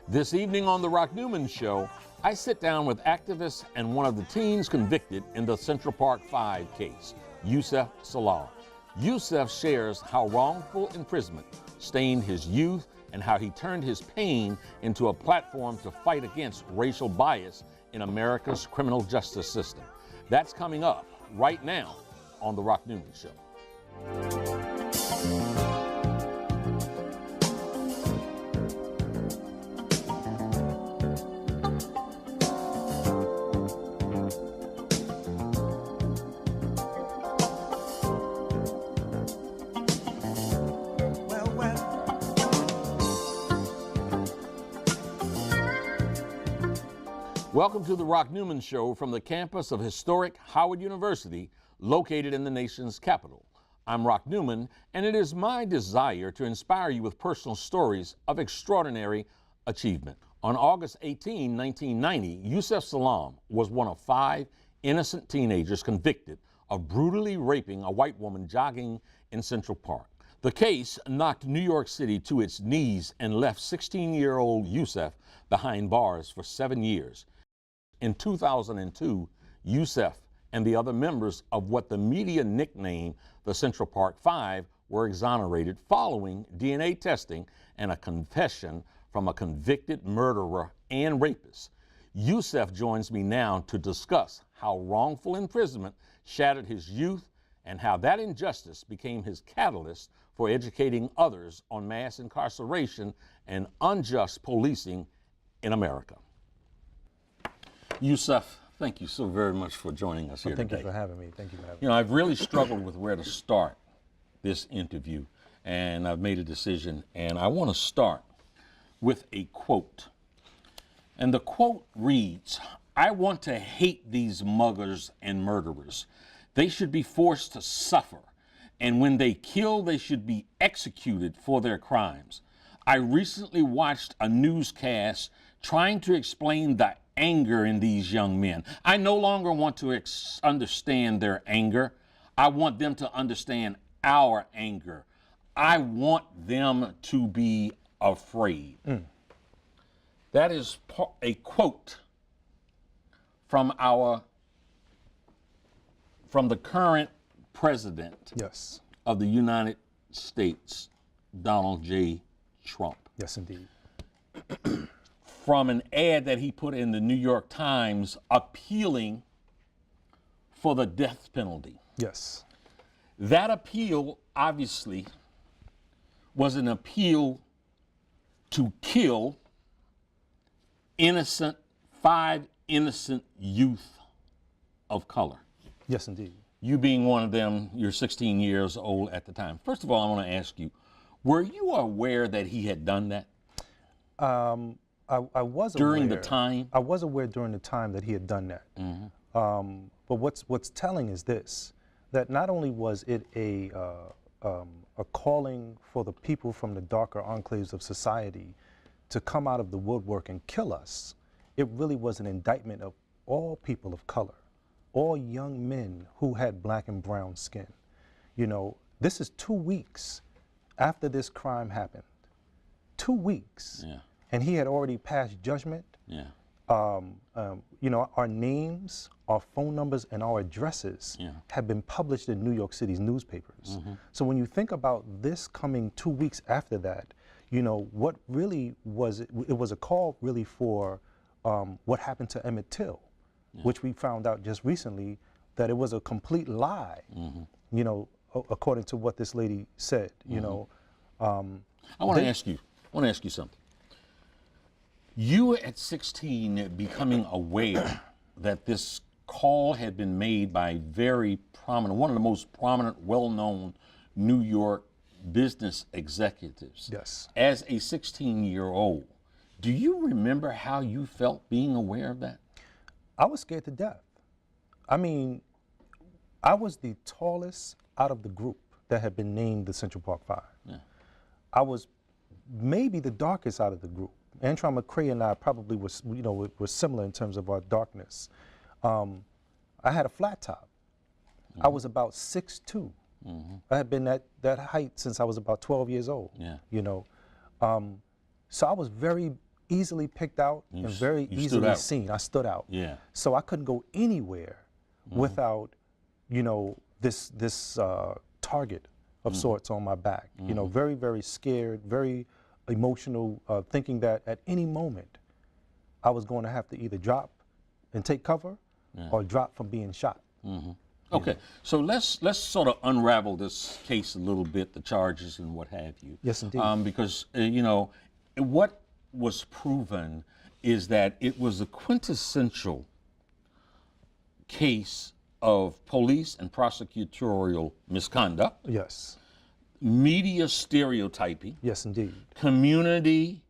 This evening on the Rock Newman Show, I sit down with activists and one of the teens convicted in the Central Park 5 case, Yusef Salaam. Yusef shares how wrongful imprisonment stained his youth and how he turned his pain into a platform to fight against racial bias in America's criminal justice system. That's coming up right now on the Rock Newman Show. Welcome to the Rock Newman Show from the campus of historic Howard University, located in the nation's capital. I'm Rock Newman, and it is my desire to inspire you with personal stories of extraordinary achievement. On August 18, 1990, Yusef Salaam was one of 5 innocent teenagers convicted of brutally raping a white woman jogging in Central Park. The case knocked New York City to its knees and left 16-year-old Yusef behind bars for 7 years. In 2002, Yusef and the other members of what the media nicknamed the Central Park 5 were exonerated following DNA testing and a confession from a convicted murderer and rapist. Yusef joins me now to discuss how wrongful imprisonment shattered his youth and how that injustice became his catalyst for educating others on mass incarceration and unjust policing in America. Yusef, thank you so very much for joining us here today. Thank you for having me. Thank you for having me. You know, I've really struggled with where to start this interview, and I've made a decision, and I want to start with a quote. And the quote reads, "I want to hate these muggers and murderers. They should be forced to suffer, and when they kill, they should be executed for their crimes. I recently watched a newscast trying to explain the anger in these young men. I no longer want to understand their anger. I want them to understand our anger. I want them to be afraid." That is a quote from the current president Yes. of the United States, Donald J. Trump. Yes, indeed. From an ad that he put in the New York Times appealing for the death penalty. Yes. That appeal, obviously, was an appeal to kill 5 innocent youth of color. Yes, indeed. You being one of them, you're 16 years old at the time. First of all, I want to ask you, were you aware that he had done that? I was during aware. the time? I was aware during the time that he had done that. But what's telling is this, that not only was it a calling for the people from the darker enclaves of society to come out of the woodwork and kill us, it really was an indictment of all people of color, all young men who had black and brown skin. You know, this is 2 weeks after this crime happened. 2 weeks. Yeah. And he had already passed judgment. Yeah. You know, our names, our phone numbers, and our addresses have been published in New York City's newspapers. So when you think about this coming 2 weeks after that, you know, what really was, it was a call really for what happened to Emmett Till, which we found out just recently that it was a complete lie, you know, according to what this lady said, you know. I want to ask you something. You at 16 becoming aware that this call had been made by very prominent, one of the most prominent, well-known New York business executives. Yes. As a 16-year-old, do you remember how you felt being aware of that? I was scared to death. I mean, I was the tallest out of the group that had been named the Central Park 5. Yeah. I was maybe the darkest out of the group. Antron McCray and I probably were similar in terms of our darkness. I had a flat top. I was about 6'2". I had been that height since I was about 12 years old. Yeah. You know, so I was very easily picked out and very easily seen. I stood out. Yeah. So I couldn't go anywhere without, you know, this target of sorts on my back. You know, very, very scared, very emotional, thinking that at any moment I was going to have to either drop and take cover or drop from being shot. Okay, so let's sort of unravel this case a little bit, the charges and what have you. Yes, indeed. Because, you know, what was proven is that it was a quintessential case of police and prosecutorial misconduct. Yes. Media stereotyping. Yes, indeed. Community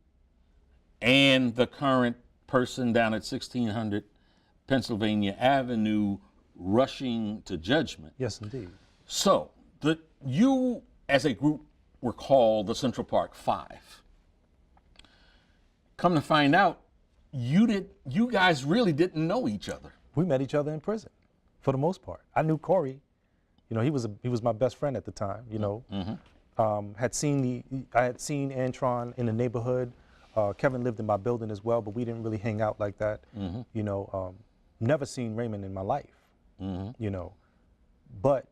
and the current person down at 1600 Pennsylvania Avenue rushing to judgment. Yes, indeed. So, you as a group were called the Central Park Five. Come to find out, you guys really didn't know each other. We met each other in prison, for the most part. I knew Corey. You know, he was my best friend at the time. You know, I had seen Antron in the neighborhood. Kevin lived in my building as well, but we didn't really hang out like that. You know, never seen Raymond in my life. You know, but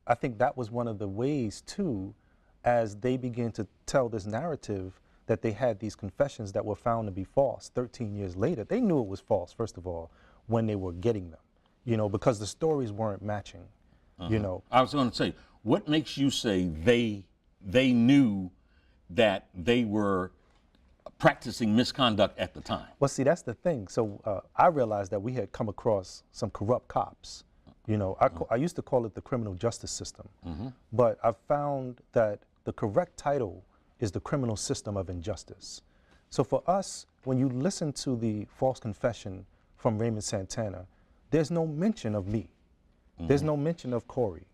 I think that was one of the ways too, as they began to tell this narrative that they had these confessions that were found to be false 13 years later. They knew it was false, first of all, when they were getting them, you know, because the stories weren't matching, you know. I was going to say, what makes you say they knew that they were practicing misconduct at the time? Well, see, that's the thing. So I realized that we had come across some corrupt cops. You know, I used to call it the criminal justice system, but I found that the correct title is the criminal system of injustice. So for us, when you listen to the false confession from Raymond Santana, there's no mention of me. There's no mention of Corey.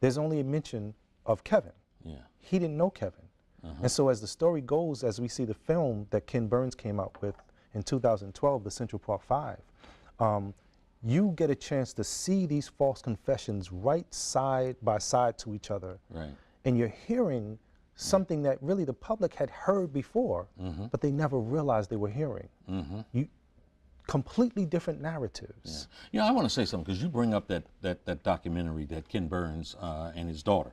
There's only a mention of Kevin. He didn't know Kevin. And so as the story goes, as we see the film that Ken Burns came out with in 2012, the Central Park Five, you get a chance to see these false confessions right side by side to each other. And you're hearing something that really the public had heard before, but they never realized they were hearing. Completely different narratives. Yeah, I want to say something, because you bring up that documentary that Ken Burns and his daughter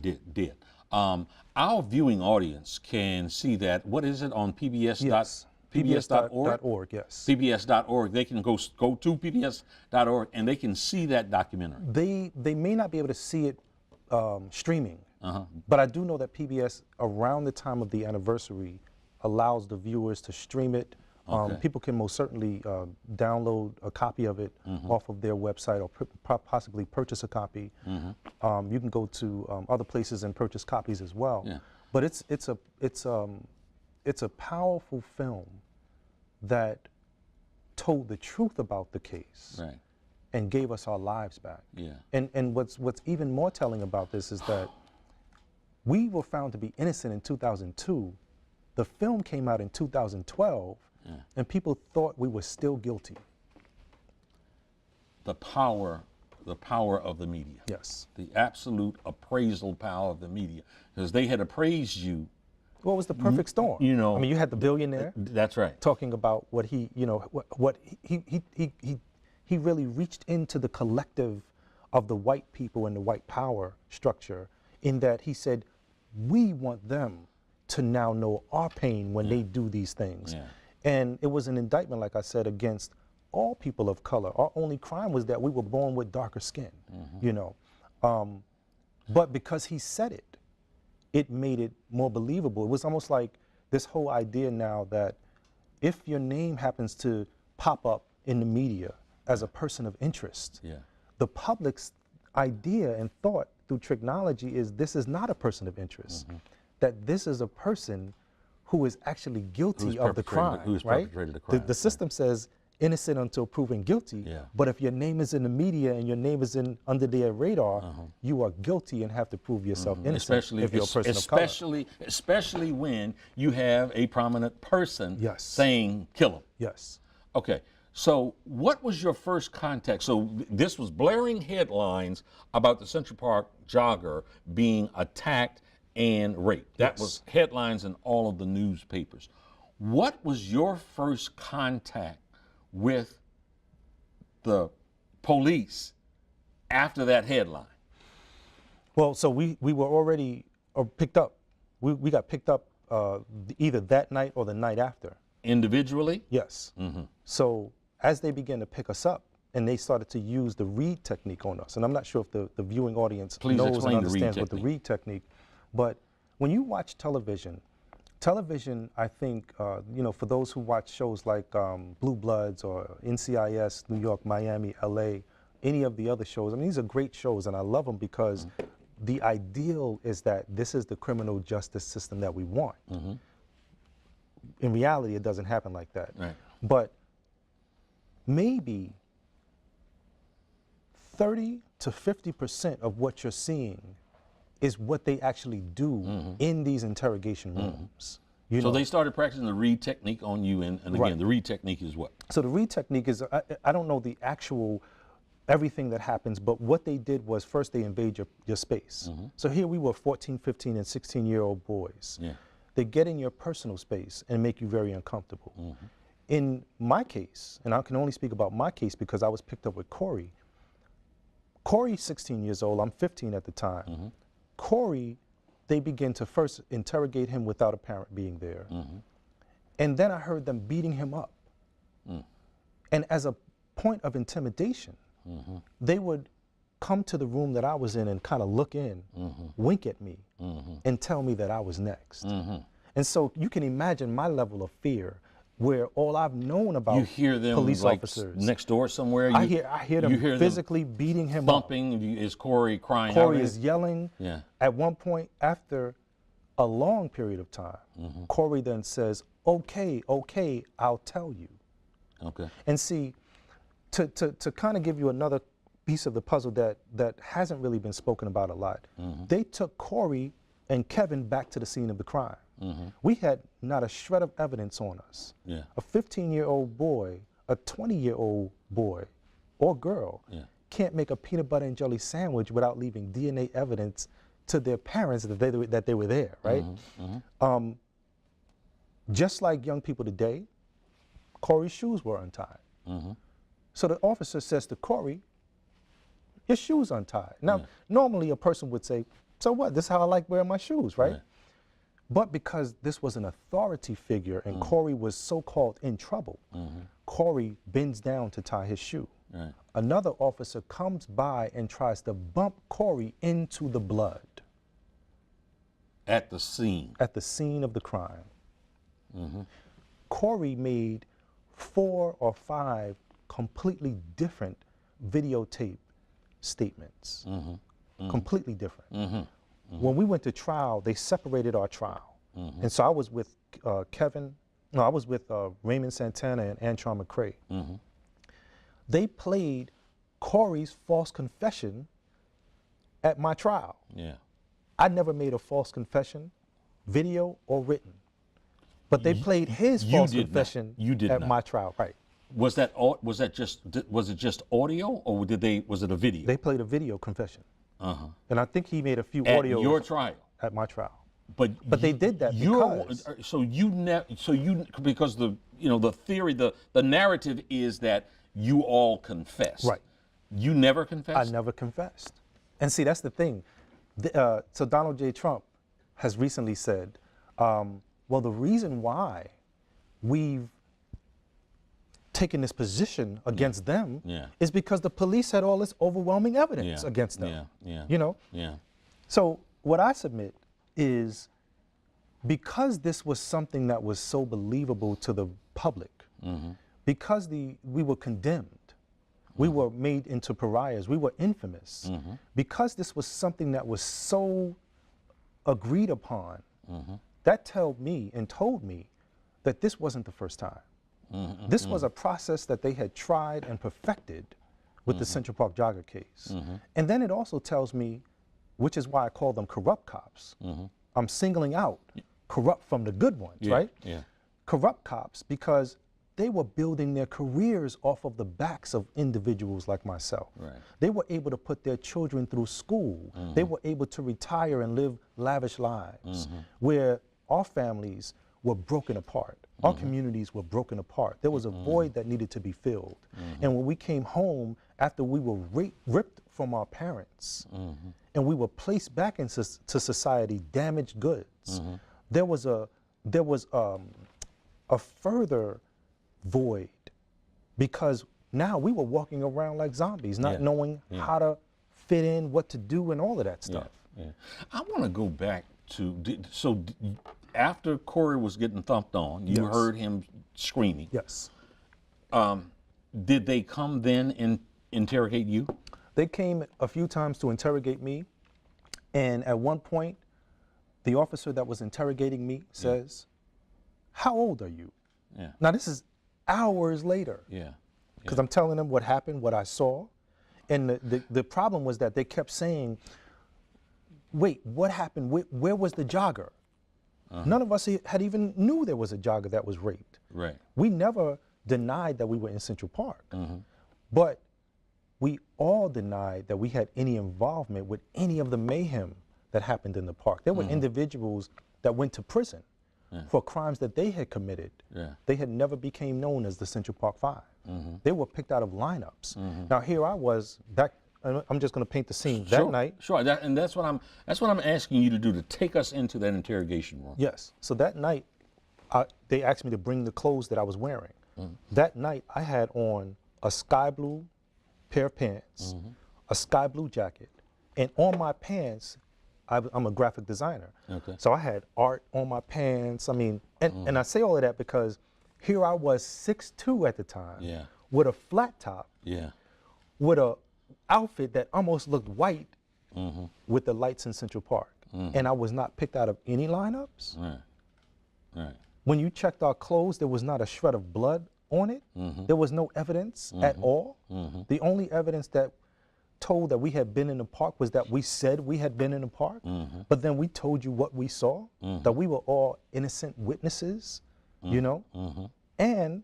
did. Our viewing audience can see that. What is it on PBS? PBS.org, yes. PBS.org. They can go to PBS.org and they can see that documentary. They may not be able to see it streaming, but I do know that PBS, around the time of the anniversary, allows the viewers to stream it. People can most certainly download a copy of it off of their website, or possibly purchase a copy. You can go to other places and purchase copies as well. But it's a powerful film that told the truth about the case and gave us our lives back. And what's even more telling about this is that we were found to be innocent in 2002. The film came out in 2012, and people thought we were still guilty. The power of the media. Yes. The absolute appraisal power of the media, because they had appraised you. What was the perfect storm? You know, I mean, you had the billionaire. That's right. Talking about what he, you know, what he really reached into the collective of the white people and the white power structure, in that he said, we want them to now know our pain when they do these things. And it was an indictment, like I said, against all people of color. Our only crime was that we were born with darker skin, you know. But because he said it, it made it more believable. It was almost like this whole idea now that if your name happens to pop up in the media as a person of interest, the public's idea and thought through technology is this is not a person of interest, that this is a person who is actually guilty of the crime, right? The system says innocent until proven guilty, but if your name is in the media and your name is under their radar, you are guilty and have to prove yourself innocent if you're a person of color. Especially when you have a prominent person saying kill him. Yes. Okay, so what was your first contact? So this was blaring headlines about the Central Park jogger being attacked and raped. That was headlines in all of the newspapers. What was your first contact with the police after that headline? Well, so we were already picked up. We got picked up either that night or the night after. Individually? Yes. So as they began to pick us up, and they started to use the Reid Technique on us, and I'm not sure if the viewing audience knows and understands what the Reid Technique, but when you watch television, I think, you know, for those who watch shows like Blue Bloods or NCIS, New York, Miami, LA, any of the other shows, I mean, these are great shows, and I love them because the ideal is that this is the criminal justice system that we want. In reality, it doesn't happen like that. Right. But maybe 30 to 50% of what you're seeing is what they actually do in these interrogation rooms. You So know? they started practicing the Reid Technique on you, and again, Right. the Reid Technique is what? So the Reid Technique is, I don't know the actual everything that happens, but what they did was first they invade your space. So here we were 14, 15, and 16-year-old boys. Yeah. They get in your personal space and make you very uncomfortable. In my case, and I can only speak about my case because I was picked up with Corey. Corey's 16 years old, I'm 15 at the time. Corey, they begin to first interrogate him without a parent being there. And then I heard them beating him up. And as a point of intimidation, they would come to the room that I was in and kind of look in, wink at me, and tell me that I was next. And so you can imagine my level of fear, where all I've known about You hear them police like officers. next door somewhere? I hear them physically beating him up. Thumping? Is Corey crying Corey out? is yelling. Yeah. At one point, after a long period of time, Corey then says, okay, I'll tell you. Okay. And see, to kind of give you another piece of the puzzle that hasn't really been spoken about a lot, they took Corey and Kevin back to the scene of the crime. We had not a shred of evidence on us. Yeah. A 15-year-old boy, a 20-year-old boy or girl can't make a peanut butter and jelly sandwich without leaving DNA evidence to their parents that they were there, right? Just like young people today, Corey's shoes were untied. So the officer says to Corey, your shoes untied. Now, normally a person would say, so what? This is how I like wearing my shoes, right? But because this was an authority figure and Corey was so-called in trouble, Corey bends down to tie his shoe. Another officer comes by and tries to bump Corey into the blood. At the scene? At the scene of the crime. Corey made 4 or 5 completely different videotape statements. Completely different. When we went to trial, they separated our trial. And so I was with I was with Raymond Santana and Antron McCray. They played Corey's false confession at my trial. I never made a false confession, video or written. But they played his false confession at my trial, right? Was it just audio, or was it a video? They played a video confession. And I think he made a few audio at your trial. At my trial. But they did that because because the theory, the narrative is that you all confessed. Right. You never confessed? I never confessed. And see, that's the thing. So Donald J. Trump has recently said, well, the reason why we've taken this position against them is because the police had all this overwhelming evidence against them. You know? So what I submit is, because this was something that was so believable to the public, because we were condemned, we were made into pariahs, we were infamous, because this was something that was so agreed upon, that told me that this wasn't the first time. This was a process that they had tried and perfected with the Central Park jogger case. And then it also tells me, which is why I call them corrupt cops. I'm singling out corrupt from the good ones, right? Corrupt cops, because they were building their careers off of the backs of individuals like myself. They were able to put their children through school. They were able to retire and live lavish lives, where our families were broken apart. Our communities were broken apart. There was a void that needed to be filled. And when we came home after we were ripped from our parents and we were placed back into society, damaged goods, there was a further void, because now we were walking around like zombies, not knowing how to fit in, what to do, and all of that stuff. I want to go back to, after Corey was getting thumped on, you heard him screaming. Yes. Did they come then and interrogate you? They came a few times to interrogate me, and at one point, the officer that was interrogating me says, "How old are you?" Now this is hours later. Because I'm telling them what happened, what I saw, and the problem was that they kept saying, "Wait, what happened? Where was the jogger?" None of us had even knew there was a jogger that was raped. Right. We never denied that we were in Central Park, but we all denied that we had any involvement with any of the mayhem that happened in the park. There were individuals that went to prison for crimes that they had committed. They had never became known as the Central Park Five. They were picked out of lineups. Now here I was back. I'm just going to paint the scene. That night. Sure, and that's what I'm asking you to do, to take us into that interrogation room. Yes. So that night, they asked me to bring the clothes that I was wearing. That night, I had on a sky blue pair of pants, a sky blue jacket, and on my pants, I'm a graphic designer. So I had art on my pants. I mean, and I say all of that because here I was 6'2" at the time, with a flat top, with a outfit that almost looked white, with the lights in Central Park. And I was not picked out of any lineups. When you checked our clothes, there was not a shred of blood on it. There was no evidence at all. The only evidence that told that we had been in the park was that we said we had been in the park, but then we told you what we saw, that we were all innocent witnesses, you know? And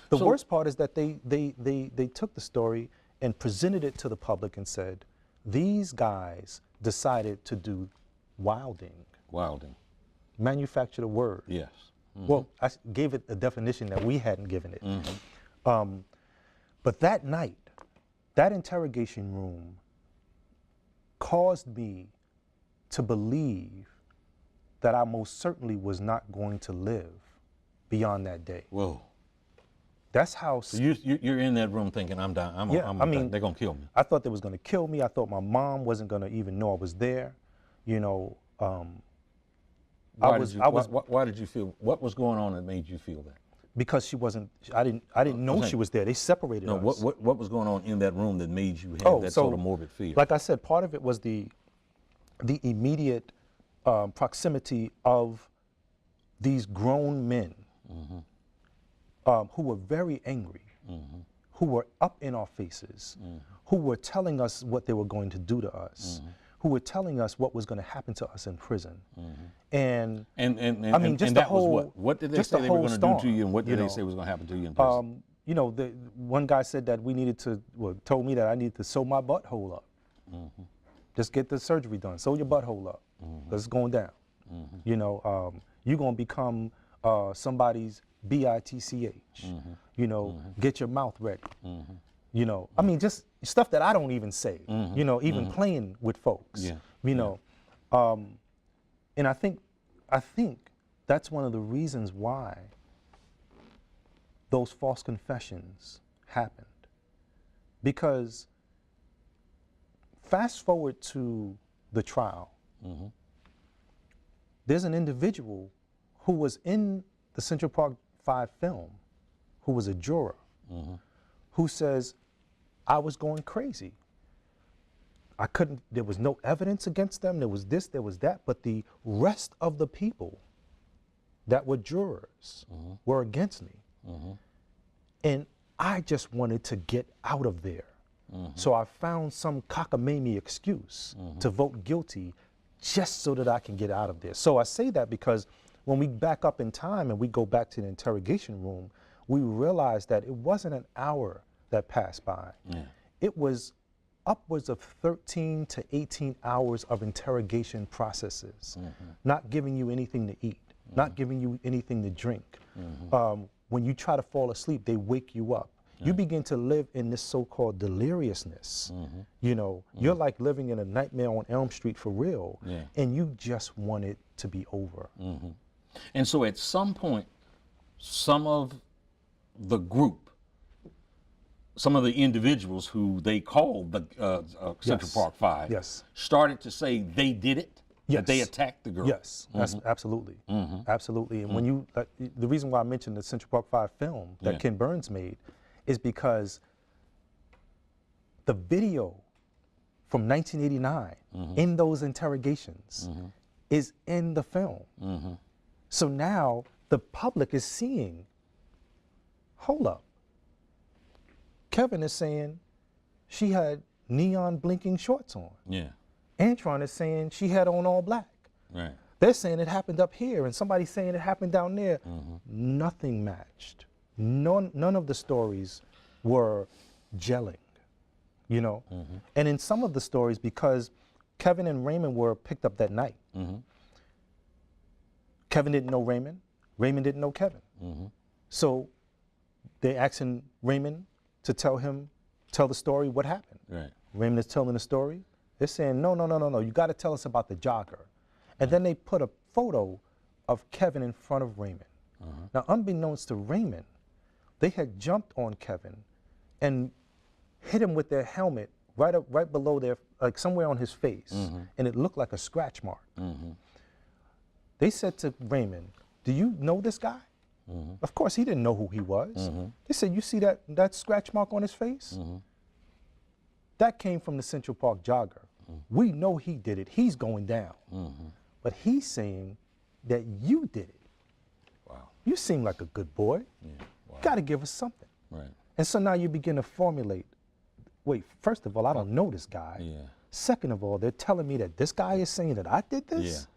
the worst part is that they took the story and presented it to the public and said, these guys decided to do wilding. Manufactured a word. Well, I gave it a definition that we hadn't given it. But that night, that interrogation room caused me to believe that I most certainly was not going to live beyond that day. Whoa. That's how. So you're in that room thinking, I'm done. I mean, they're gonna kill me. I thought they was gonna kill me. I thought my mom wasn't gonna even know I was there. You know. Why did you feel? What was going on that made you feel that? Because she wasn't. I didn't know she was there. They separated us. What was going on in that room that made you have that sort of morbid fear? Like I said, part of it was the immediate proximity of these grown men. Who were very angry, who were up in our faces, who were telling us what they were going to do to us, who were telling us what was going to happen to us in prison. And I mean, just and the that whole, was what did they say they were going to do to you, and what did they say was going to happen to you in prison? You know, the one guy said that we needed to, told me that I needed to sew my butthole up. Just get the surgery done, sew your butthole up, because it's going down. You know, you're going to become somebody's B-I-T-C-H, you know, get your mouth ready. You know, I mean, just stuff that I don't even say, you know, even playing with folks, you know. And I think that's one of the reasons why those false confessions happened. Because fast forward to the trial, there's an individual who was in the Central Park 5 film, who was a juror, who says, I was going crazy. I couldn't, there was no evidence against them, there was this, there was that, but the rest of the people that were jurors were against me. And I just wanted to get out of there. So I found some cockamamie excuse to vote guilty just so that I can get out of there. So I say that because when we back up in time and we go back to the interrogation room, we realize that it wasn't an hour that passed by. It was upwards of 13 to 18 hours of interrogation processes, not giving you anything to eat, not giving you anything to drink. When you try to fall asleep, they wake you up. You begin to live in this so-called deliriousness. You know, you're like living in a nightmare on Elm Street for real, and you just want it to be over. And so at some point, some of the group, some of the individuals who they called the Central Park Five started to say they did it, that they attacked the girl. Yes, absolutely, absolutely. And when you, the reason why I mentioned the Central Park Five film that Ken Burns made is because the video from 1989 in those interrogations is in the film. So now the public is seeing, hold up, Kevin is saying she had neon blinking shorts on. Antron is saying she had on all black. They're saying it happened up here, and somebody's saying it happened down there. Nothing matched. None of the stories were gelling, you know? And in some of the stories, because Kevin and Raymond were picked up that night, Kevin didn't know Raymond, Raymond didn't know Kevin. So they asking Raymond to tell the story what happened. Raymond is telling the story. They're saying, no, you gotta tell us about the jogger. And then they put a photo of Kevin in front of Raymond. Now, unbeknownst to Raymond, they had jumped on Kevin and hit him with their helmet right below their, like somewhere on his face, and it looked like a scratch mark. They said to Raymond, do you know this guy? Of course, he didn't know who he was. They said, you see that scratch mark on his face? That came from the Central Park jogger. We know he did it. He's going down. But he's saying that you did it. You seem like a good boy. You got to give us something. And so now you begin to formulate, wait, first of all, I don't know this guy. Second of all, they're telling me that this guy is saying that I did this?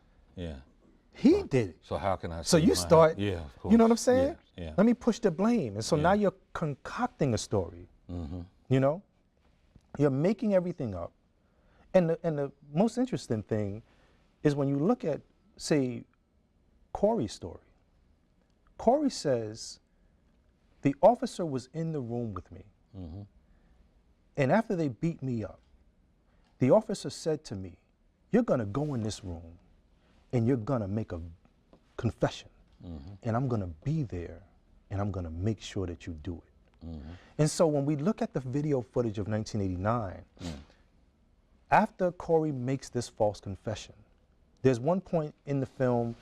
He did it. So how can I? So you start, of course. you know what I'm saying? Let me push the blame. And so now you're concocting a story, you know? You're making everything up. And the most interesting thing is when you look at, say, Corey's story. Corey says, the officer was in the room with me. And after they beat me up, the officer said to me, you're gonna go in this room and you're gonna make a confession. And I'm gonna be there and I'm gonna make sure that you do it. And so when we look at the video footage of 1989, after Corey makes this false confession, there's one point in the film,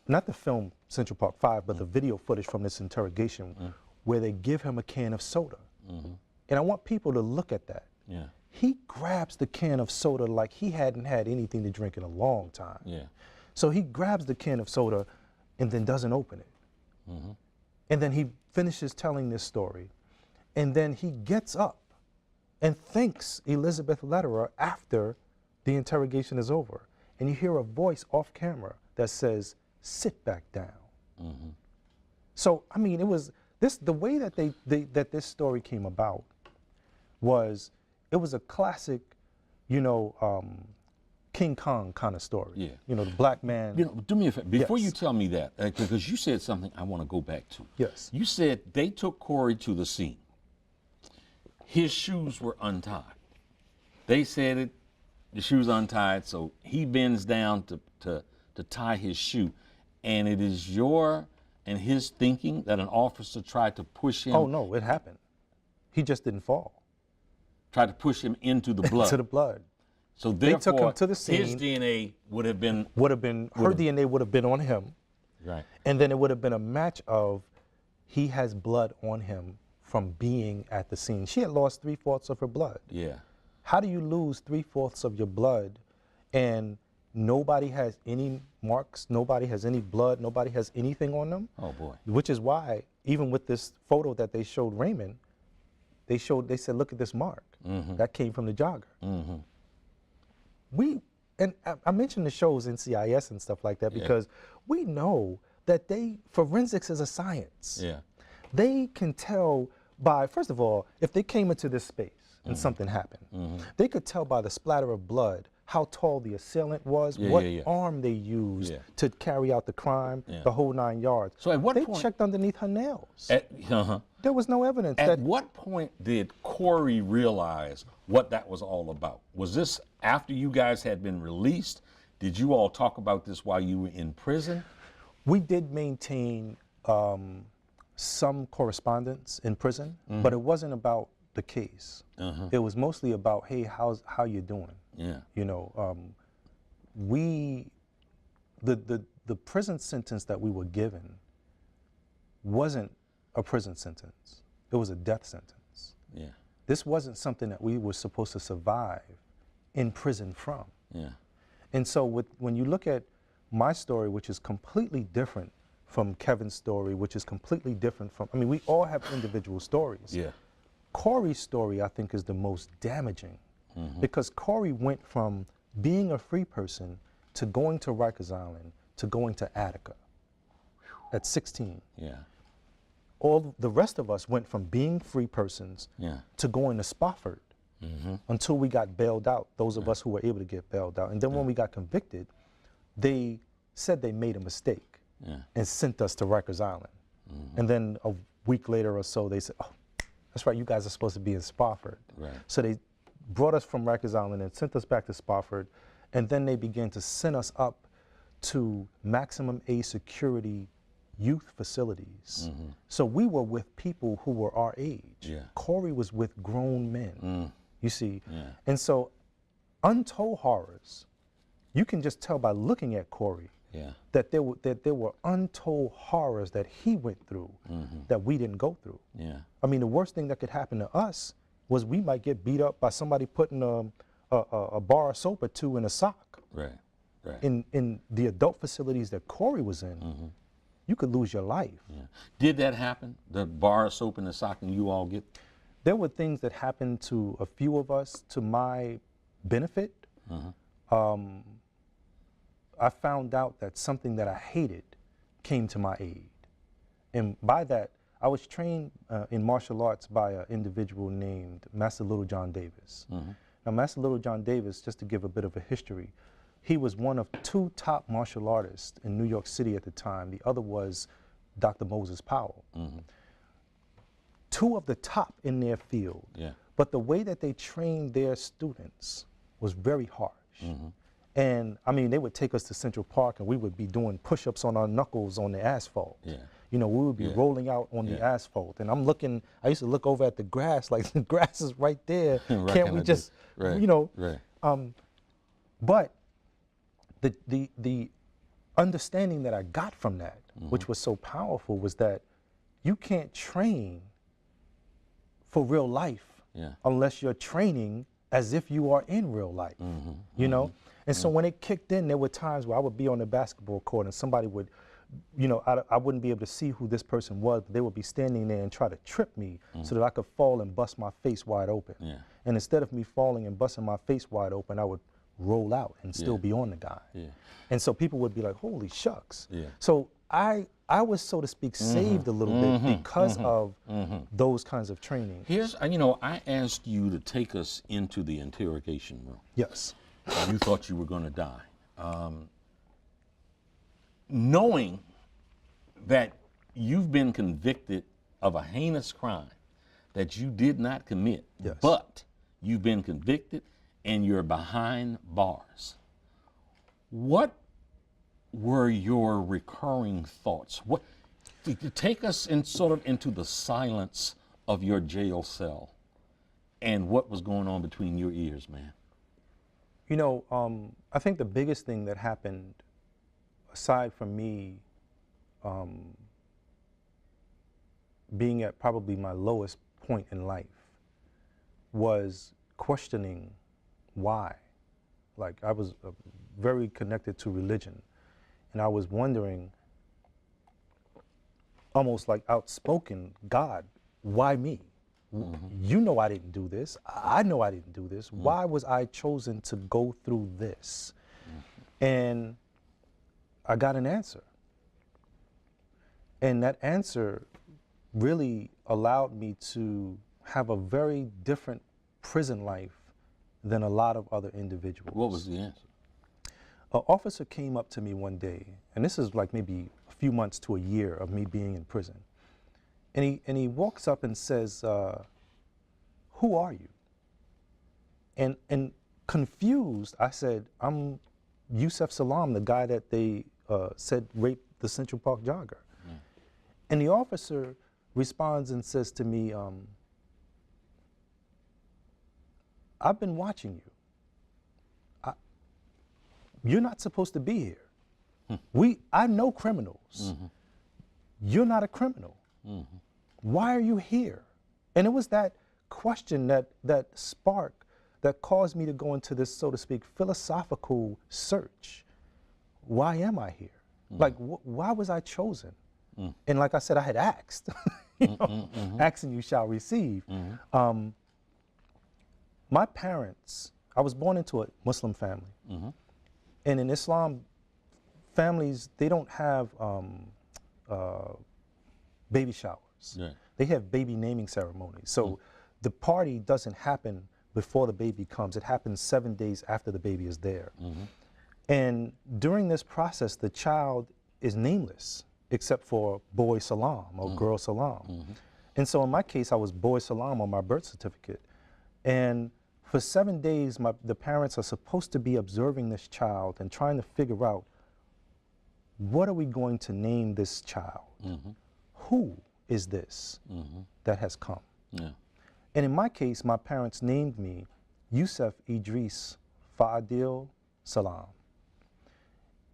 not the film Central Park 5, but the video footage from this interrogation where they give him a can of soda. And I want people to look at that. He grabs the can of soda like he hadn't had anything to drink in a long time. So he grabs the can of soda and then doesn't open it. And then he finishes telling this story. And then he gets up and thanks Elizabeth Lederer after the interrogation is over. And you hear a voice off camera that says, sit back down. So, I mean, it was this, the way that that this story came about was, it was a classic, you know, King Kong kind of story. You know, the black man. You know, do me a favor, before you tell me that, because you said something I want to go back to. You said they took Corey to the scene. His shoes were untied. They said it, the shoes untied, so he bends down to tie his shoe. And it is your and his thinking that an officer tried to push him. Oh no, it happened. He just didn't fall. Tried to push him into the blood. To the blood. So therefore, they took him to the scene. His DNA would have been. Her DNA would have been on him. And then it would have been a match of, he has blood on him from being at the scene. She had lost 3/4 of her blood. How do you lose 3/4 of your blood and nobody has any marks, nobody has any blood, nobody has anything on them? Oh boy. Which is why, even with this photo that they showed Raymond, they said, look at this mark. That came from the jogger. And I mentioned the shows NCIS and stuff like that because we know that forensics is a science. They can tell by, first of all, if they came into this space and something happened, they could tell by the splatter of blood how tall the assailant was, Yeah, what yeah, yeah. arm they used Yeah. to carry out the crime, Yeah. the whole 9 yards. So at what they point- checked underneath her nails. Uh-huh. There was no evidence At that what point did Corey realize what that was all about? Was this after you guys had been released? Did you all talk about this while you were in prison? we did maintain some correspondence in prison, but it wasn't about the case. It was mostly about, hey, how you doing? Yeah. You know, the prison sentence that we were given wasn't a prison sentence. It was a death sentence. Yeah. This wasn't something that we were supposed to survive in prison from. Yeah. And so when you look at my story, which is completely different from Kevin's story, which is completely different from, I mean, we all have individual stories. Yeah. Corey's story, I think, is the most damaging because Corey went from being a free person to going to Rikers Island to going to Attica at 16. Yeah. All the rest of us went from being free persons Yeah. to going to Spofford until we got bailed out, those of us who were able to get bailed out. And then when we got convicted, they said they made a mistake and sent us to Rikers Island. And then a week later or so, they said, oh, that's right, you guys are supposed to be in Spofford. Right. So they brought us from Rikers Island and sent us back to Spofford. And then they began to send us up to maximum age security youth facilities. So we were with people who were our age. Yeah. Corey was with grown men, you see. Yeah. And so untold horrors, you can just tell by looking at Corey Yeah. that there were untold horrors that he went through that we didn't go through. Yeah. I mean, the worst thing that could happen to us was we might get beat up by somebody putting a bar of soap or two in a sock. Right. Right. In the adult facilities that Corey was in, you could lose your life. Yeah. Did that happen? The bar of soap in the sock and you all get? There were things that happened to a few of us to my benefit. I found out that something that I hated came to my aid. And by that, I was trained in martial arts by an individual named Master Little John Davis. Now, Master Little John Davis, just to give a bit of a history, he was one of 2 top martial artists in New York City at the time. The other was Dr. Moses Powell. 2 of the top in their field. Yeah. But the way that they trained their students was very harsh. And I mean, they would take us to Central Park and we would be doing push-ups on our knuckles on the asphalt. Yeah. You know, we would be rolling out on the asphalt. And I'm looking, I used to look over at the grass, like the grass is right there. Can't we just, you know? Right. But the understanding that I got from that, which was so powerful, was that you can't train for real life unless you're training as if you are in real life, you know? And so when it kicked in, there were times where I would be on the basketball court and somebody would, you know, I wouldn't be able to see who this person was, but they would be standing there and try to trip me so that I could fall and bust my face wide open. Yeah. And instead of me falling and busting my face wide open, I would roll out and still be on the guy. Yeah. And so people would be like, holy shucks. Yeah. So I was, so to speak, saved a little bit because of those kinds of training. Here's, you know, I asked you to take us into the interrogation room. Yes. You thought you were going to die. Knowing that you've been convicted of a heinous crime that you did not commit, but you've been convicted and you're behind bars. What were your recurring thoughts? What, to take us in sort of into the silence of your jail cell and what was going on between your ears, man? You know, I think the biggest thing that happened, aside from me being at probably my lowest point in life, was questioning why. Like, I was very connected to religion, and I was wondering, almost like outspoken, God, why me? You know I didn't do this. I know I didn't do this. Why was I chosen to go through this? And I got an answer. And that answer really allowed me to have a very different prison life than a lot of other individuals. What was the answer? An officer came up to me one day, and this is like maybe a few months to a year of me being in prison. And he walks up and says, who are you? And confused, I said, I'm Yusef Salaam, the guy that they said raped the Central Park jogger. Mm. And the officer responds and says to me, I've been watching you. You're not supposed to be here. I know criminals. Mm-hmm. You're not a criminal. Mm-hmm. Why are you here? And it was that question, that spark, that caused me to go into this, so to speak, philosophical search. Why am I here? Mm-hmm. Like, why was I chosen? Mm. And like I said, I had asked. Asking you shall receive. Mm-hmm. My parents, I was born into a Muslim family. Mm-hmm. And in Islam, families, they don't have baby showers. Yeah. They have baby naming ceremonies. So the party doesn't happen before the baby comes. It happens 7 days after the baby is there. Mm-hmm. And during this process, the child is nameless, except for boy Salaam or girl Salaam. Mm-hmm. And so in my case, I was boy Salaam on my birth certificate. And for 7 days, the parents are supposed to be observing this child and trying to figure out, what are we going to name this child? Mm-hmm. Who is this that has come? Yeah. And in my case, my parents named me Yusef Idris Fa'adil Salaam.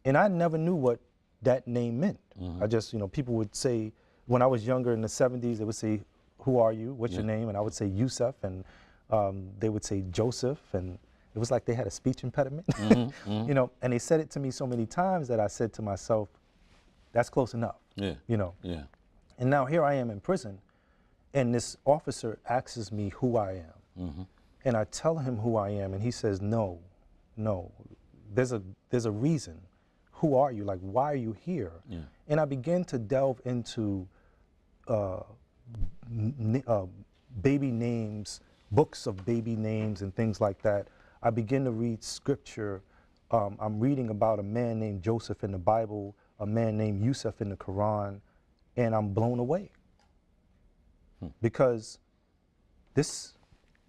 And I never knew what that name meant. I just, people would say, when I was younger in the 70s, they would say, who are you? What's your name? And I would say Yusef, and they would say Joseph, and it was like they had a speech impediment. And they said it to me so many times that I said to myself, that's close enough. Yeah. Yeah. And now here I am in prison, and this officer asks me who I am. And I tell him who I am, and he says, no, there's a reason. Who are you? Like, why are you here? Yeah. And I began to delve into baby names, books of baby names and things like that. I begin to read scripture. I'm reading about a man named Joseph in the Bible, a man named Yusef in the Quran, and I'm blown away. Because this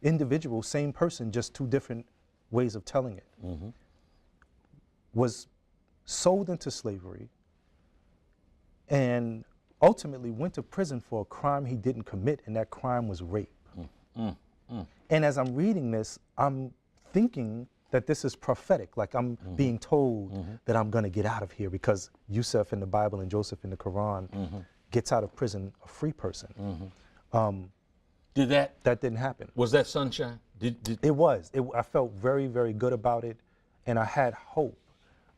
individual, same person, just two different ways of telling it, was sold into slavery and ultimately went to prison for a crime he didn't commit, and that crime was rape. And as I'm reading this, I'm thinking that this is prophetic, like I'm being told that I'm gonna get out of here because Yusef in the Bible and Joseph in the Quran gets out of prison a free person. That didn't happen. Was that sunshine? It was. I felt very, very good about it, and I had hope.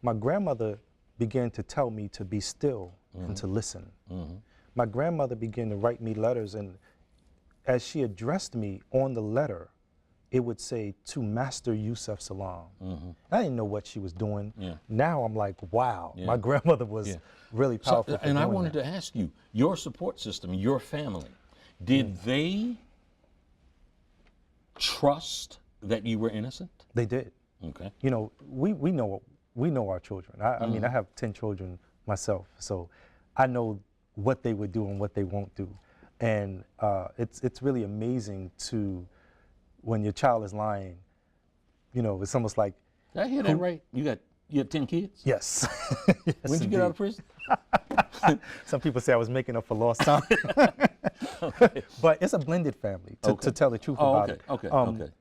My grandmother began to tell me to be still and to listen. My grandmother began to write me letters, and as she addressed me on the letter, it would say, to Master Yusef Salaam. I didn't know what she was doing. Yeah. Now I'm like, wow, my grandmother was really powerful. And I wanted to ask you, your support system, your family, did they trust that you were innocent? They did. Okay. We know our children. I mean, I have 10 children myself, so I know what they would do and what they won't do. And it's really amazing when your child is lying, it's almost like. Did I hear that right? You have 10 kids? Yes. Yes, when did you get out of prison? Some people say I was making up for lost time. Okay. But it's a blended family, to tell the truth about it. Okay.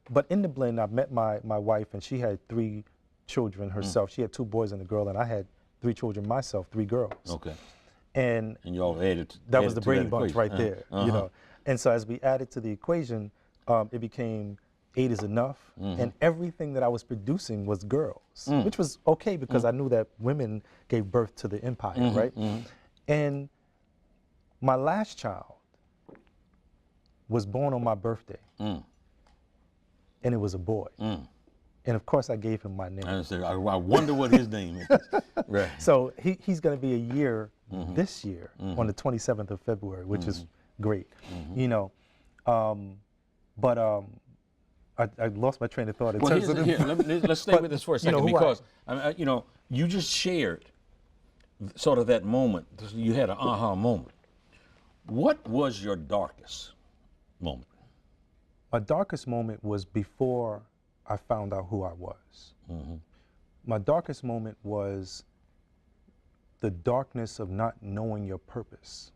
But in the blend, I met my wife, and she had 3 children herself. She had 2 boys and a girl, and I had 3 children myself, 3 girls. Okay. And you all added. That was the Brady Bunch right there, And so as we added to the equation, it became 8 is enough, and everything that I was producing was girls, which was okay because I knew that women gave birth to the empire, right? And my last child was born on my birthday, and it was a boy. And of course, I gave him my name. I wonder what his name is. Right. So he's going to be a year this year on the 27th of February, which is great, But I lost my train of thought. Well, let's stay with this for a second, because you just shared sort of that moment. You had an aha moment. What was your darkest moment? My darkest moment was before I found out who I was. My darkest moment was the darkness of not knowing your purpose.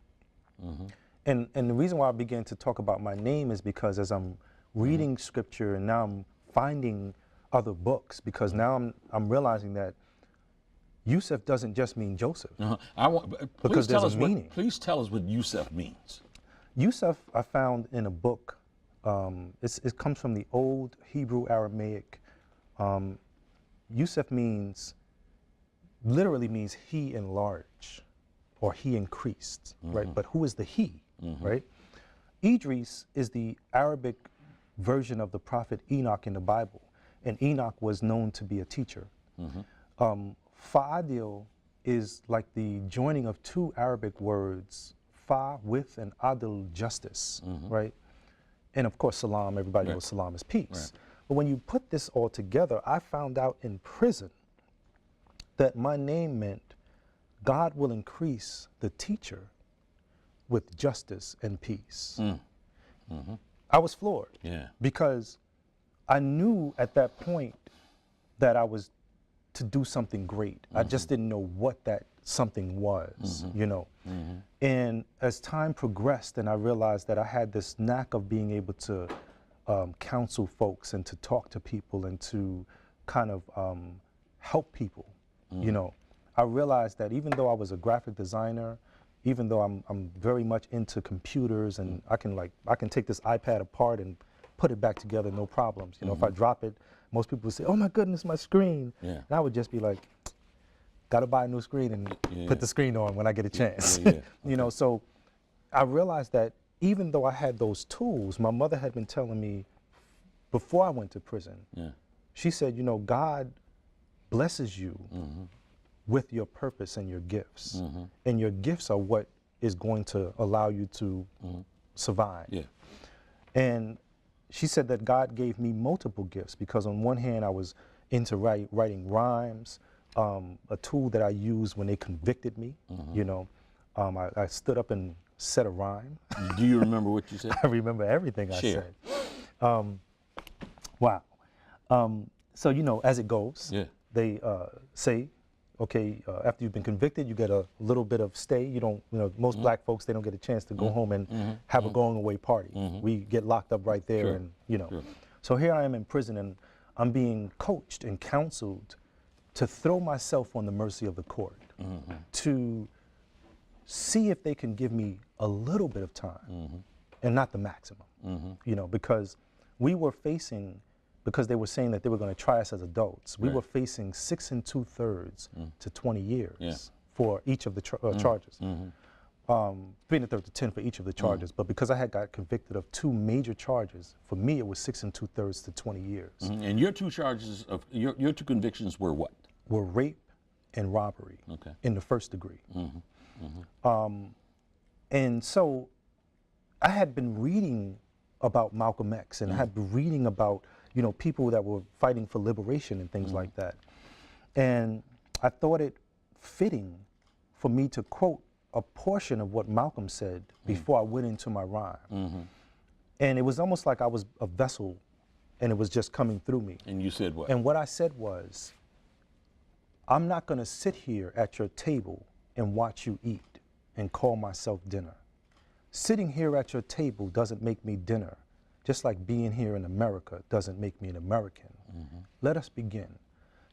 And the reason why I began to talk about my name is because as I'm reading scripture and now I'm finding other books, because now I'm realizing that Yusef doesn't just mean Joseph. Because there's a meaning. Please tell us what Yusef means. Yusef, I found in a book. It comes from the old Hebrew Aramaic. Yusef literally means he enlarged or he increased, right? But who is the he, right? Idris is the Arabic version of the prophet Enoch in the Bible, and Enoch was known to be a teacher. Fa'adil is like the joining of two Arabic words, fa, with, and adil, justice, right? And of course, salam, everybody knows salam is peace. Right. But when you put this all together, I found out in prison that my name meant God will increase the teacher with justice and peace. I was floored because I knew at that point that I was to do something great. I just didn't know what that something was, you know. And as time progressed and I realized that I had this knack of being able to counsel folks and to talk to people and to kind of help people, you know, I realized that even though I was a graphic designer, even though I'm very much into computers and I can take this iPad apart and put it back together, no problems. You know, if I drop it, most people would say, "Oh my goodness, my screen." And I would just be like, "Got to buy a new screen and put the screen on when I get a chance." You know, so I realized that even though I had those tools, my mother had been telling me before I went to prison. She said, "You know, God blesses you with your purpose and your gifts, and your gifts are what is going to allow you to survive." And she said that God gave me multiple gifts because on one hand I was into writing rhymes, a tool that I used when they convicted me. You know, I stood up and said a rhyme. Do you remember what you said? I remember everything I said. Wow. So you know, as it goes, they say, okay, after you've been convicted, you get a little bit of stay. You don't, you know, most black folks, they don't get a chance to go home and have a going away party. We get locked up right there and, you know. So here I am in prison and I'm being coached and counseled to throw myself on the mercy of the court, to see if they can give me a little bit of time and not the maximum, you know, because we were facing, because they were saying that they were going to try us as adults. We were facing 6 2/3 to 20 years for each of the charges. 3 1/3 to 10 for each of the charges. But because I had got convicted of 2 major charges, for me it was 6 2/3 to 20 years. And your 2 charges of your 2 convictions were what? Were rape and robbery in the 1st degree. And so I had been reading about Malcolm X and I had been reading about, you know, people that were fighting for liberation and things like that. And I thought it fitting for me to quote a portion of what Malcolm said before I went into my rhyme. And it was almost like I was a vessel and it was just coming through me. And you said what? And what I said was, I'm not going to sit here at your table and watch you eat and call myself dinner. Sitting here at your table doesn't make me dinner. Just like being here in America doesn't make me an American. Let us begin.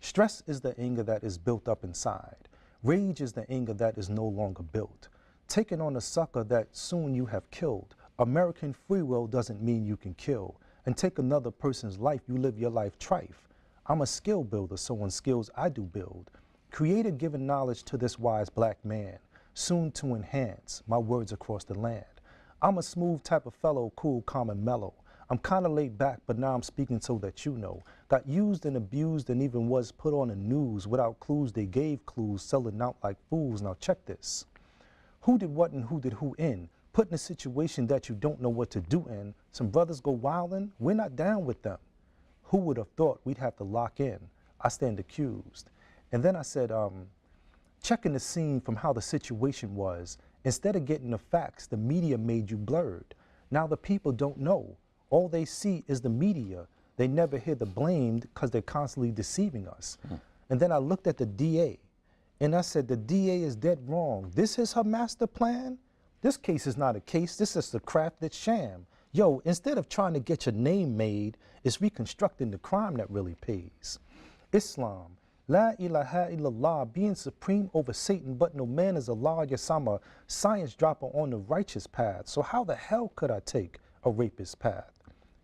Stress is the anger that is built up inside. Rage is the anger that is no longer built. Taking on a sucker that soon you have killed. American free will doesn't mean you can kill. And take another person's life, you live your life trife. I'm a skill builder, so on skills I do build. Creator giving knowledge to this wise black man, soon to enhance my words across the land. I'm a smooth type of fellow, cool, calm, and mellow. I'm kind of laid back, but now I'm speaking so that you know. Got used and abused and even was put on the news. Without clues, they gave clues, selling out like fools. Now check this. Who did what and who did who in? Put in a situation that you don't know what to do in. Some brothers go wildin', we're not down with them. Who would have thought we'd have to lock in? I stand accused. And then I said, checking the scene from how the situation was. Instead of getting the facts, the media made you blurred. Now the people don't know. All they see is the media. They never hear the blame because they're constantly deceiving us. And then I looked at the DA and I said, the DA is dead wrong. This is her master plan? This case is not a case, this is a crafted sham. Yo, instead of trying to get your name made, it's reconstructing the crime that really pays. Islam, La ilaha illallah, being supreme over Satan, but no man is Allah. Yes, I'm a science dropper on the righteous path. So how the hell could I take a rapist path?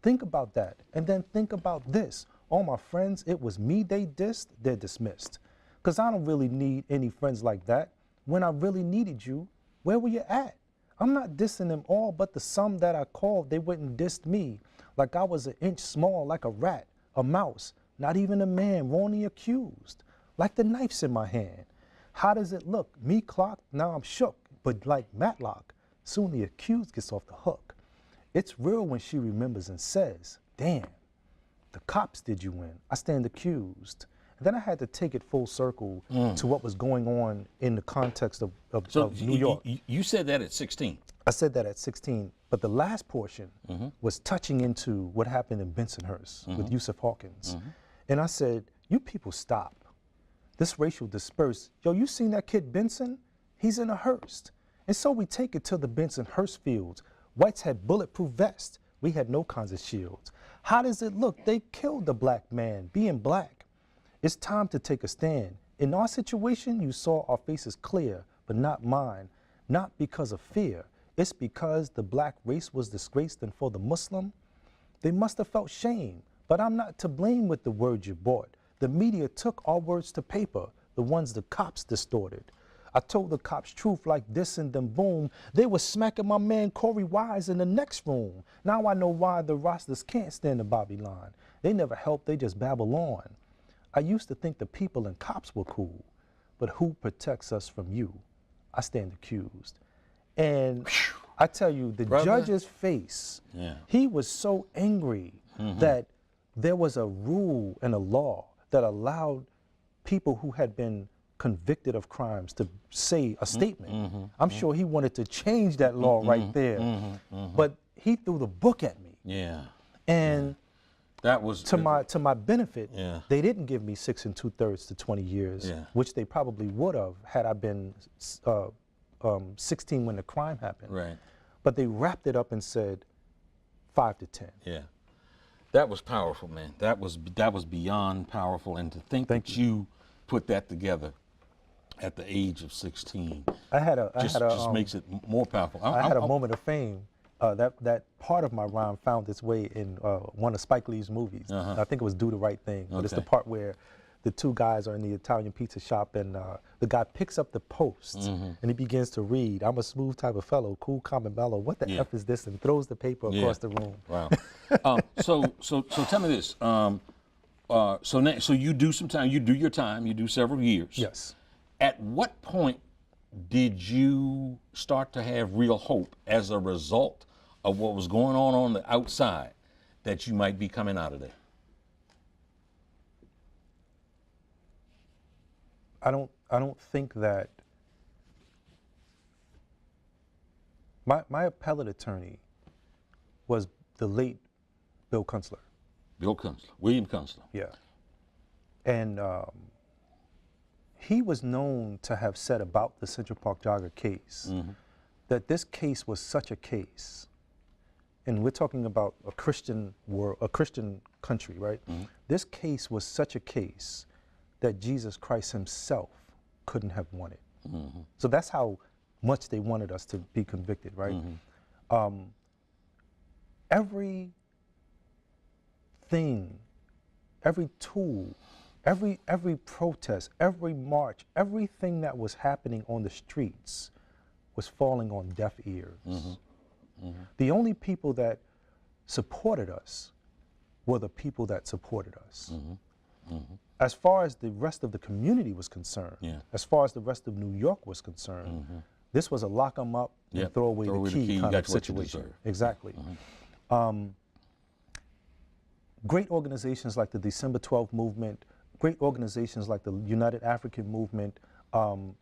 Think about that, and then think about this. All my friends, it was me they dissed, they're dismissed. Because I don't really need any friends like that. When I really needed you, where were you at? I'm not dissing them all, but the some that I called, they wouldn't diss me. Like I was an inch small, like a rat, a mouse, not even a man, wrongly accused. Like the knife's in my hand. How does it look? Me clocked, now I'm shook, but like Matlock, soon the accused gets off the hook. It's real when she remembers and says, damn, the cops did you in. I stand accused. And then I had to take it full circle to what was going on in the context of New York. You said that at 16. I said that at 16, but the last portion was touching into what happened in Bensonhurst with Yusef Hawkins. And I said, you people stop. This racial disperse. Yo, you seen that kid Benson? He's in a Hearst. And so we take it to the Bensonhurst fields. Whites had bulletproof vests. We had no kinds of shields. How does it look? They killed the black man, being black. It's time to take a stand. In our situation, you saw our faces clear, but not mine. Not because of fear. It's because the black race was disgraced, and for the Muslim, they must have felt shame. But I'm not to blame with the words you bought. The media took our words to paper, the ones the cops distorted. I told the cops truth like this and then boom, they were smacking my man Corey Wise in the next room. Now I know why the rosters can't stand the Bobby line. They never help, they just babble on. I used to think the people and cops were cool, but who protects us from you? I stand accused. And I tell you, the judge's face, he was so angry that there was a rule and a law that allowed people who had been convicted of crimes to say a statement. I'm sure he wanted to change that law right there, but he threw the book at me. And that was to my benefit. They didn't give me 6 2/3 to 20 years, which they probably would have had I been 16 when the crime happened. But they wrapped it up and said 5 to 10. That was powerful, man. That was beyond powerful, and to think that you put that together at the age of 16, just makes it more powerful. I had a moment of fame. That part of my rhyme found its way in one of Spike Lee's movies. I think it was Do the Right Thing, but it's the part where the two guys are in the Italian pizza shop, and the guy picks up the post and he begins to read, I'm a smooth type of fellow, cool, calm, and mellow. What the F is this? And throws the paper across the room. Wow. So tell me this. So you do some time, you do your time, you do several years. Yes. At what point did you start to have real hope as a result of what was going on the outside that you might be coming out of there? I don't think that my appellate attorney was the late Bill Kunstler. Bill Kunstler, William Kunstler. Yeah. And he was known to have said about the Central Park Jogger case that this case was such a case, and we're talking about a Christian world, a Christian country, right? This case was such a case that Jesus Christ himself couldn't have won it. So that's how much they wanted us to be convicted, right? Every thing, every tool, every protest, every march, everything that was happening on the streets was falling on deaf ears. The only people that supported us were the people that supported us. As far as the rest of the community was concerned, as far as the rest of New York was concerned, this was a lock 'em up and throw away the key kind of situation. Exactly. great organizations like the December 12th movement, great organizations like the United African Movement,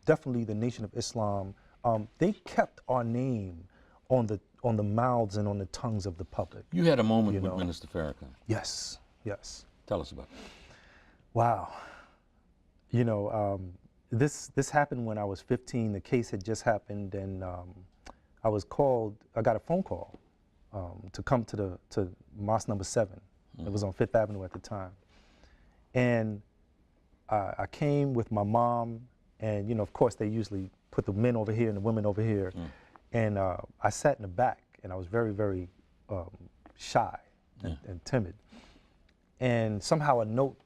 definitely the Nation of Islam, they kept our name on the mouths and on the tongues of the public. You had a moment with Minister Farrakhan. Yes, yes. Tell us about it. Wow. You know, this happened when I was 15. The case had just happened, and I got a phone call to come to Mosque number 7. It was on 5th Avenue at the time. And I came with my mom, and, you know, of course, they usually put the men over here and the women over here. And I sat in the back, and I was very, very shy and timid. And somehow a note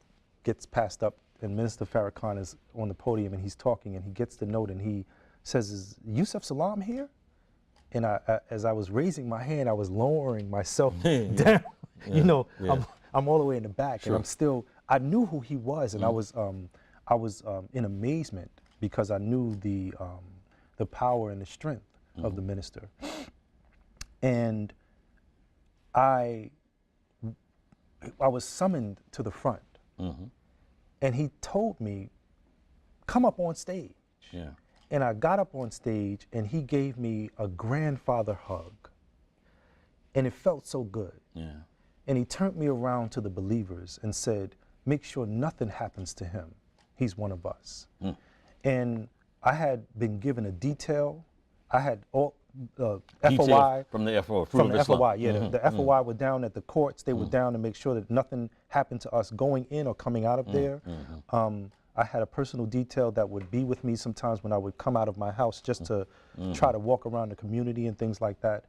gets passed up, and Minister Farrakhan is on the podium, and he's talking, and he gets the note, and he says, "Is Yusef Salaam here?" And as I was raising my hand, I was lowering myself down. You know, I'm all the way in the back, and I knew who he was, and I was in amazement because I knew the power and the strength of the minister. And I was summoned to the front, and he told me, "Come up on stage." And I got up on stage, and he gave me a grandfather hug, and it felt so good. And he turned me around to the believers and said, "Make sure nothing happens to him. He's one of us." And I had been given a detail. I had all FOI. From the FOI. From the FOI, yeah. The FOI were down at the courts. They were down to make sure that nothing happened to us going in or coming out of there. I had a personal detail that would be with me sometimes when I would come out of my house just to try to walk around the community and things like that.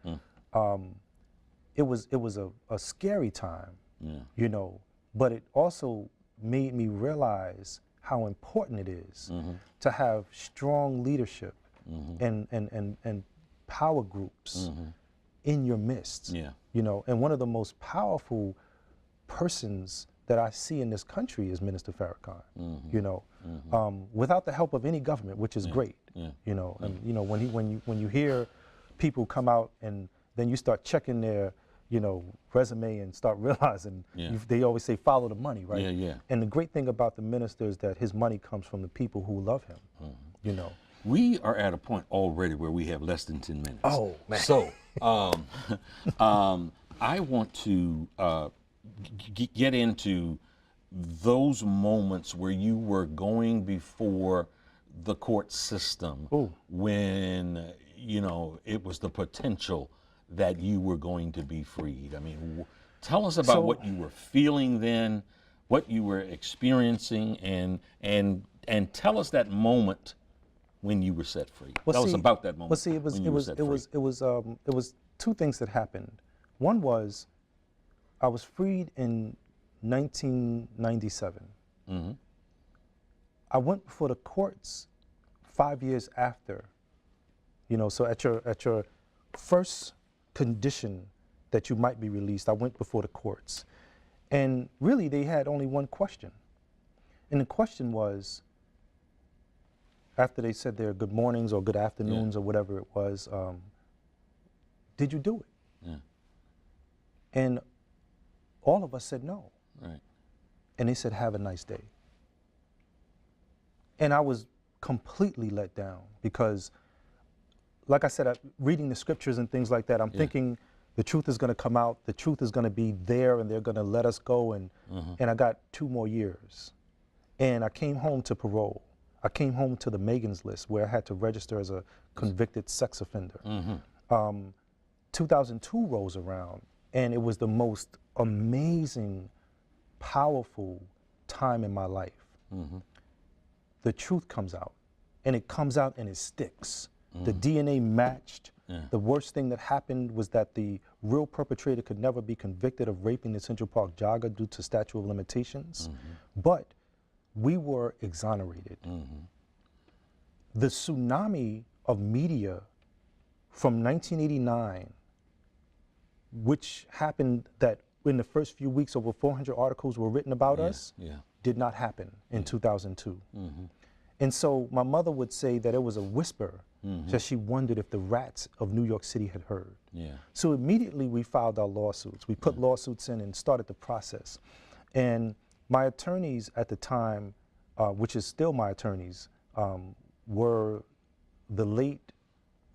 It was a scary time, you know, but it also made me realize how important it is to have strong leadership and power groups in your midst, you know. And one of the most powerful persons that I see in this country is Minister Farrakhan, you know, without the help of any government, which is great, you know. And you know, when you hear people come out and then you start checking their, you know, resume and start realizing they always say follow the money, right? And the great thing about the minister is that his money comes from the people who love him, you know. We are at a point already where we have less than 10 minutes. Oh, man. So I want to get into those moments where you were going before the court system when, you know, it was the potential that you were going to be freed. I mean, tell us about what you were feeling then, what you were experiencing, and tell us that moment when you were set free. Tell us about that moment. Well, see, it was two things that happened. One was I was freed in 1997. I went before the courts 5 years after. You know, so at your first condition that you might be released, I went before the courts. And really they had only one question. And the question was, after they said their good mornings or good afternoons or whatever it was, did you do it? And all of us said no. And they said, have a nice day. And I was completely let down because, like I said, reading the scriptures and things like that, I'm thinking the truth is going to come out, the truth is going to be there, and they're going to let us go. And I got 2 more years. And I came home to parole. I came home to the Megan's list where I had to register as a convicted sex offender. 2002 rolls around, and it was the most amazing, powerful time in my life. The truth comes out, and it comes out and it sticks. The DNA matched. The worst thing that happened was that the real perpetrator could never be convicted of raping the Central Park jogger due to statute of limitations. But we were exonerated. The tsunami of media from 1989, which happened that in the first few weeks over 400 articles were written about us, did not happen in 2002. And so my mother would say that it was a whisper that she wondered if the rats of New York City had heard. Yeah. So immediately we filed our lawsuits. We put lawsuits in and started the process. And my attorneys at the time, which is still my attorneys, were the late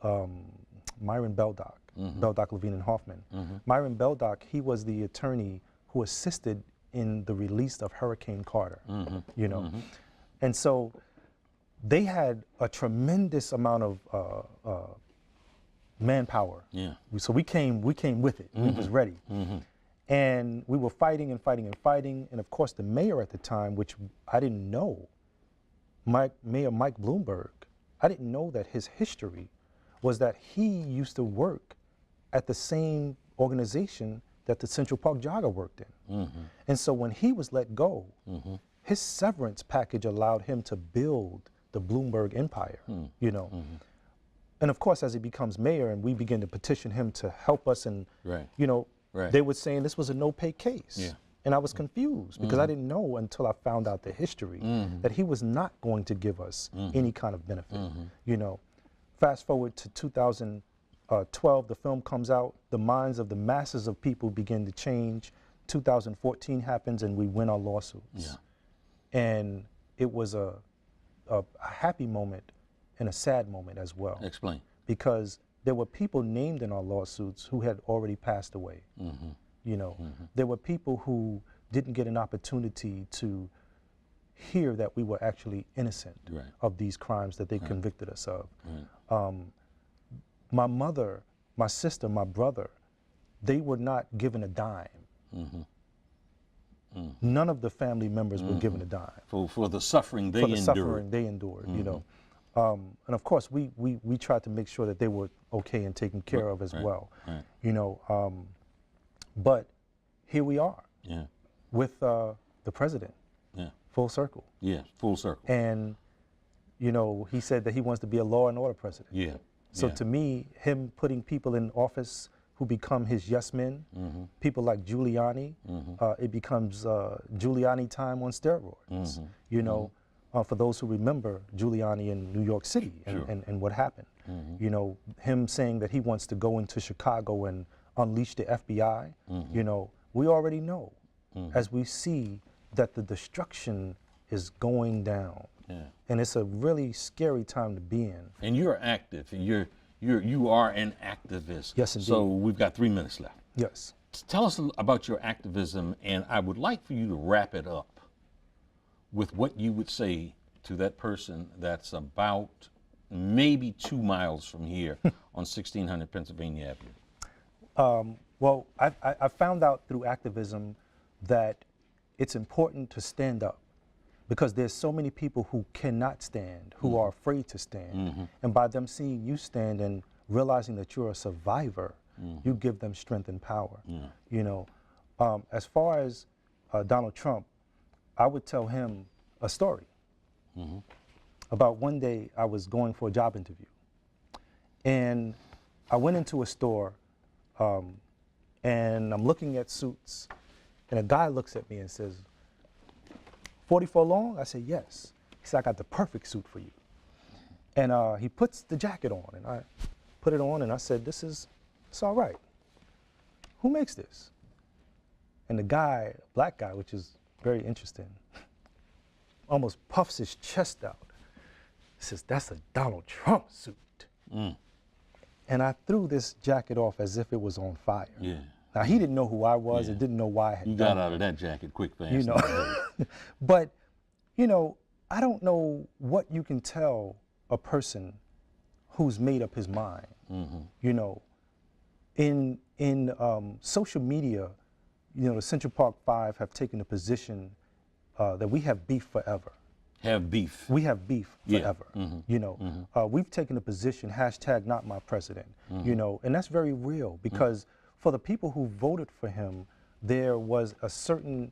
Myron Beldock, Beldock, Levine, and Hoffman. Myron Beldock, he was the attorney who assisted in the release of Hurricane Carter, you know. And so they had a tremendous amount of manpower. Yeah. So we came with it. We was ready. And we were fighting and fighting and fighting. And of course the mayor at the time, which I didn't know, Mayor Mike Bloomberg, I didn't know that his history was that he used to work at the same organization that the Central Park Jogger worked in. And so when he was let go, his severance package allowed him to build the Bloomberg empire, you know. And of course, as he becomes mayor and we begin to petition him to help us, and you know, they were saying this was a no-pay case. And I was confused because I didn't know until I found out the history that he was not going to give us any kind of benefit, you know. Fast forward to 2012, the film comes out, the minds of the masses of people begin to change. 2014 happens and we win our lawsuits. And it was a happy moment and a sad moment as well. Explain. Because there were people named in our lawsuits who had already passed away. You know, there were people who didn't get an opportunity to hear that we were actually innocent of these crimes that they convicted us of. My mother, my sister, my brother, they were not given a dime. None of the family members were given a dime. For the suffering they endured. Suffering they endured, you know. And of course, we tried to make sure that they were okay and taken care of as well. You know, but here we are with the president. Full circle. Full circle. And, you know, he said that he wants to be a law and order president. So to me, him putting people in office who become his yes men, people like Giuliani, it becomes Giuliani time on steroids. You know, for those who remember Giuliani in New York City and what happened. You know, him saying that he wants to go into Chicago and unleash the FBI, you know, we already know as we see that the destruction is going down. And it's a really scary time to be in. And you're active. You are an activist. Yes, indeed. So we've got 3 minutes left. Yes. Tell us about your activism, and I would like for you to wrap it up with what you would say to that person that's about maybe 2 miles from here on 1600 Pennsylvania Avenue. Well, I found out through activism that it's important to stand up, because there's so many people who cannot stand, who are afraid to stand. And by them seeing you stand and realizing that you're a survivor, you give them strength and power. You know, as far as Donald Trump, I would tell him a story about one day I was going for a job interview. And I went into a store and I'm looking at suits, and a guy looks at me and says, 44 long? I said, yes. He said, I got the perfect suit for you. And he puts the jacket on, and I put it on, and I said, it's all right. Who makes this? And the guy, black guy, which is very interesting, almost puffs his chest out. He says, that's a Donald Trump suit. And I threw this jacket off as if it was on fire. Now, he didn't know who I was and didn't know why I had done it. You got out of that jacket quick, fast. You know, but, you know, I don't know what you can tell a person who's made up his mind. You know, in social media, you know, the Central Park Five have taken a position that we have beef forever. Have beef. We have beef forever. You know, we've taken a position, hashtag not my president, you know, and that's very real, because for the people who voted for him, there was a certain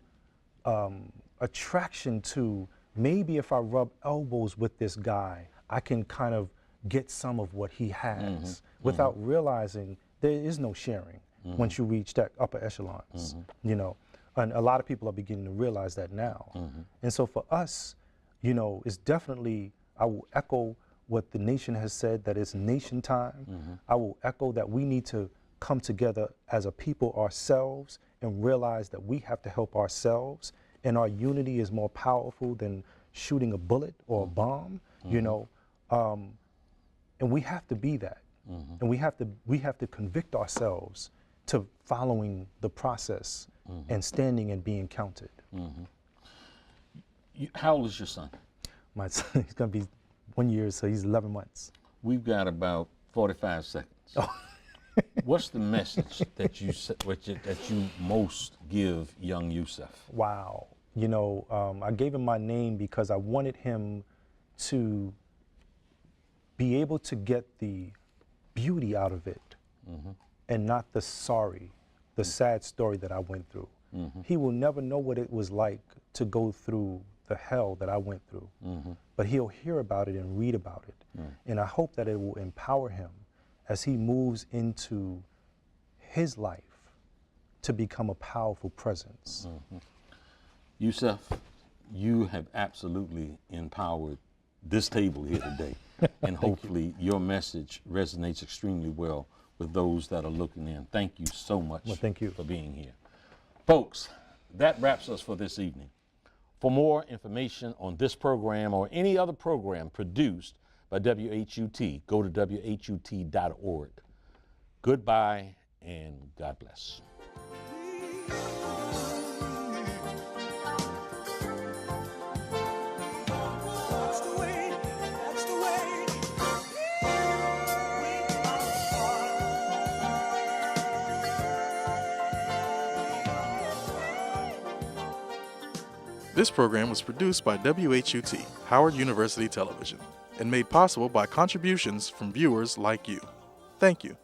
attraction to, maybe if I rub elbows with this guy, I can kind of get some of what he has, without realizing there is no sharing once you reach that upper echelons, you know. And a lot of people are beginning to realize that now. And so for us, you know, it's definitely, I will echo what the nation has said, that it's nation time. I will echo that we need to come together as a people ourselves and realize that we have to help ourselves, and our unity is more powerful than shooting a bullet or a bomb, you know, and we have to be that. And we have to convict ourselves to following the process and standing and being counted. How old is your son? My son, he's gonna be 1 year, so he's 11 months. We've got about 45 seconds. What's the message that you most give young Yusef? Wow. You know, I gave him my name because I wanted him to be able to get the beauty out of it and not the sad story that I went through. He will never know what it was like to go through the hell that I went through, but he'll hear about it and read about it. And I hope that it will empower him as he moves into his life to become a powerful presence. Yusef, you have absolutely empowered this table here today. And hopefully your message resonates extremely well with those that are looking in. Thank you so much for being here. Folks, that wraps us for this evening. For more information on this program or any other program produced by WHUT, go to WHUT.org. Goodbye and God bless. This program was produced by WHUT, Howard University Television, and made possible by contributions from viewers like you. Thank you.